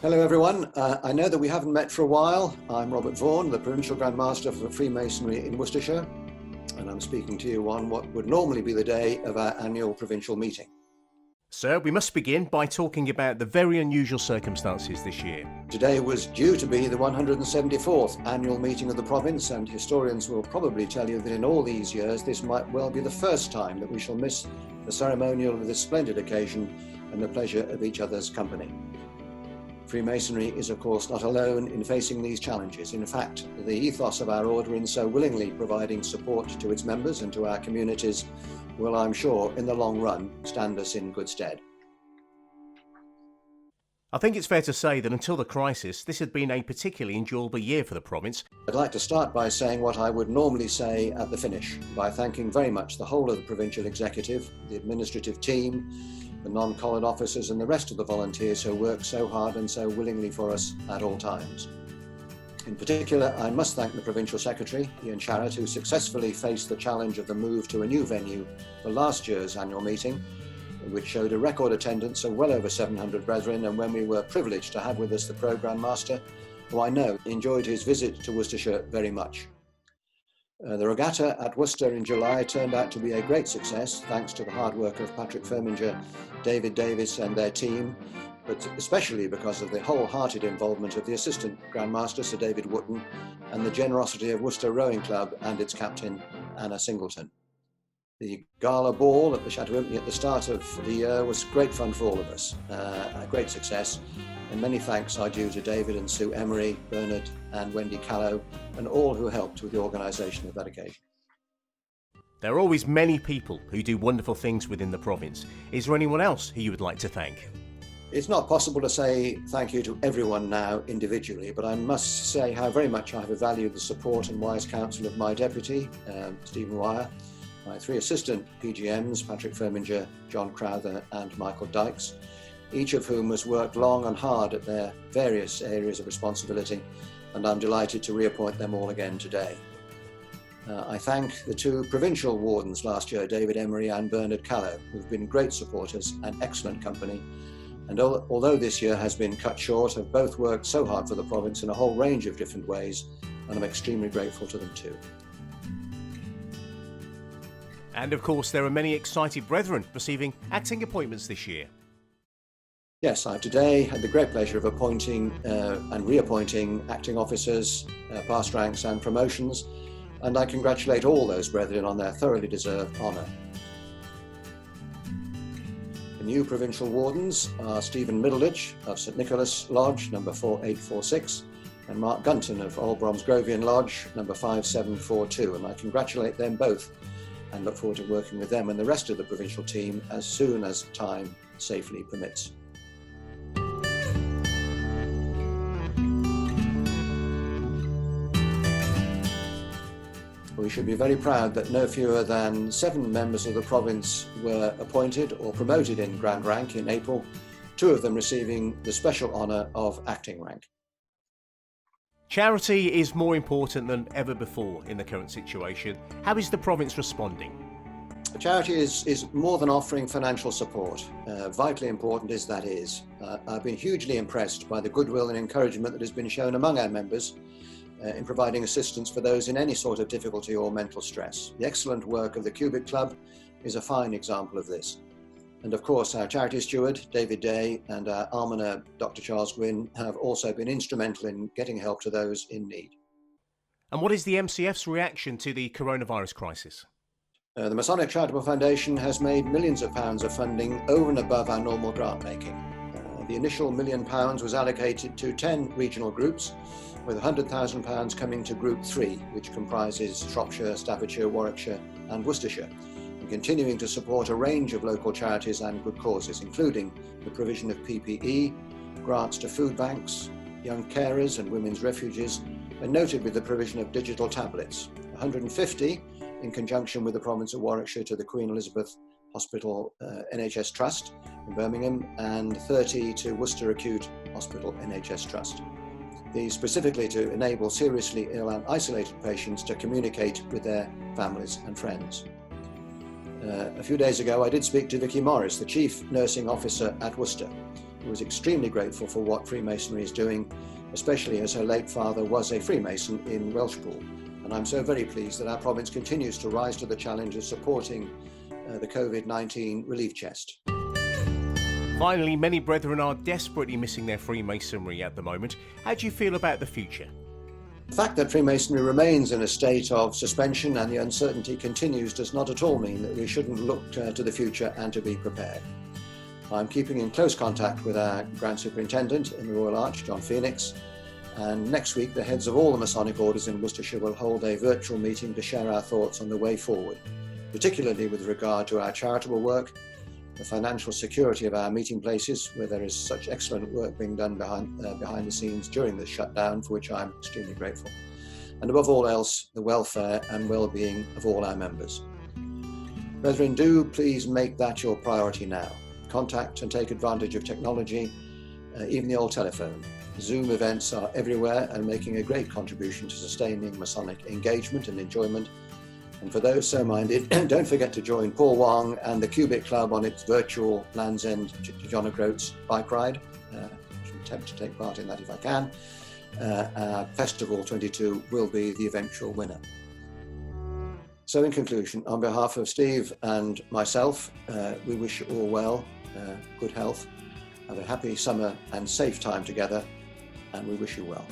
Hello everyone, I know that we haven't met for a while. I'm Robert Vaughan, the Provincial Grand Master for Freemasonry in Worcestershire, and I'm speaking to you on what would normally be the day of our annual provincial meeting. Sir, we must begin by talking about the very unusual circumstances this year. Today was due to be the 174th annual meeting of the province, and historians will probably tell you that in all these years this might well be the first time that we shall miss the ceremonial of this splendid occasion and the pleasure of each other's company. Freemasonry is of course not alone in facing these challenges. In fact, the ethos of our order in so willingly providing support to its members and to our communities will, I'm sure, in the long run, stand us in good stead. I think it's fair to say that until the crisis, this had been a particularly enjoyable year for the province. I'd like to start by saying what I would normally say at the finish, by thanking very much the whole of the provincial executive, the administrative team, the non-collared officers and the rest of the volunteers who work so hard and so willingly for us at all times. In particular, I must thank the Provincial Secretary, Ian Sharrett, who successfully faced the challenge of the move to a new venue for last year's annual meeting, which showed a record attendance of well over 700 brethren, and when we were privileged to have with us the Programme Master, who I know enjoyed his visit to Worcestershire very much. The regatta at Worcester in July turned out to be a great success, thanks to the hard work of Patrick Firminger, David Davis and their team, but especially because of the wholehearted involvement of the Assistant Grand Master, Sir David Wootton, and the generosity of Worcester Rowing Club and its captain, Anna Singleton. The gala ball at the Chateau at the start of the year was great fun for all of us, a great success, and many thanks are due to David and Sue Emery, Bernard and Wendy Callow, and all who helped with the organisation of that occasion. There are always many people who do wonderful things within the province. Is there anyone else who you would like to thank? It's not possible to say thank you to everyone now individually, but I must say how very much I have valued the support and wise counsel of my deputy, Stephen Wire, my three assistant PGMs, Patrick Firminger, John Crowther and Michael Dykes, each of whom has worked long and hard at their various areas of responsibility, and I'm delighted to reappoint them all again today. I thank the two provincial wardens last year, David Emery and Bernard Callow, who've been great supporters and excellent company, and although this year has been cut short, have both worked so hard for the province in a whole range of different ways, and I'm extremely grateful to them too. And of course there are many excited brethren receiving acting appointments this year. Yes, I've today had the great pleasure of appointing and reappointing acting officers, past ranks and promotions, and I congratulate all those brethren on their thoroughly deserved honour. The new provincial wardens are Stephen Middleditch of St Nicholas Lodge, number 4846, and Mark Gunton of Old Bromsgrovian Lodge, number 5742, and I congratulate them both and look forward to working with them and the rest of the provincial team as soon as time safely permits. We should be very proud that no fewer than 7 members of the province were appointed or promoted in Grand Rank in April, 2 of them receiving the special honour of acting rank. Charity is more important than ever before in the current situation. How is the province responding? Charity is more than offering financial support. Vitally important as that is. I've been hugely impressed by the goodwill and encouragement that has been shown among our members in providing assistance for those in any sort of difficulty or mental stress. The excellent work of the Cubic Club is a fine example of this. And of course, our charity steward, David Day, and our almoner, Dr. Charles Gwynn, have also been instrumental in getting help to those in need. And what is the MCF's reaction to the coronavirus crisis? The Masonic Charitable Foundation has made millions of pounds of funding over and above our normal grant making. The initial £1 million was allocated to 10 regional groups, with £100,000 coming to Group 3, which comprises Shropshire, Staffordshire, Warwickshire and Worcestershire, and continuing to support a range of local charities and good causes, including the provision of PPE, grants to food banks, young carers and women's refuges, and notably the provision of digital tablets, 150 in conjunction with the province of Warwickshire to the Queen Elizabeth Hospital NHS Trust in Birmingham, and 30 to Worcester Acute Hospital NHS Trust. These specifically to enable seriously ill and isolated patients to communicate with their families and friends. A few days ago I did speak to Vicky Morris, the Chief Nursing Officer at Worcester, who was extremely grateful for what Freemasonry is doing, especially as her late father was a Freemason in Welshpool. And I'm so very pleased that our province continues to rise to the challenge of supporting the COVID-19 relief chest. Finally, many brethren are desperately missing their Freemasonry at the moment. How do you feel about the future? The fact that Freemasonry remains in a state of suspension and the uncertainty continues does not at all mean that we shouldn't look to the future and to be prepared. I'm keeping in close contact with our Grand Superintendent in the Royal Arch, John Phoenix, and next week the heads of all the Masonic orders in Worcestershire will hold a virtual meeting to share our thoughts on the way forward, particularly with regard to our charitable work, the financial security of our meeting places, where there is such excellent work being done behind the scenes during this shutdown, for which I'm extremely grateful, and above all else, the welfare and well-being of all our members. Brethren, do please make that your priority now. Contact and take advantage of technology, even the old telephone. Zoom events are everywhere and making a great contribution to sustaining Masonic engagement and enjoyment. And for those so minded, don't forget to join Paul Wong and the Cubic Club on its virtual Land's End to John O'Groats bike ride. I shall attempt to take part in that if I can. Festival 22 will be the eventual winner. So in conclusion, on behalf of Steve and myself, we wish you all well, good health, have a happy summer and safe time together, and we wish you well.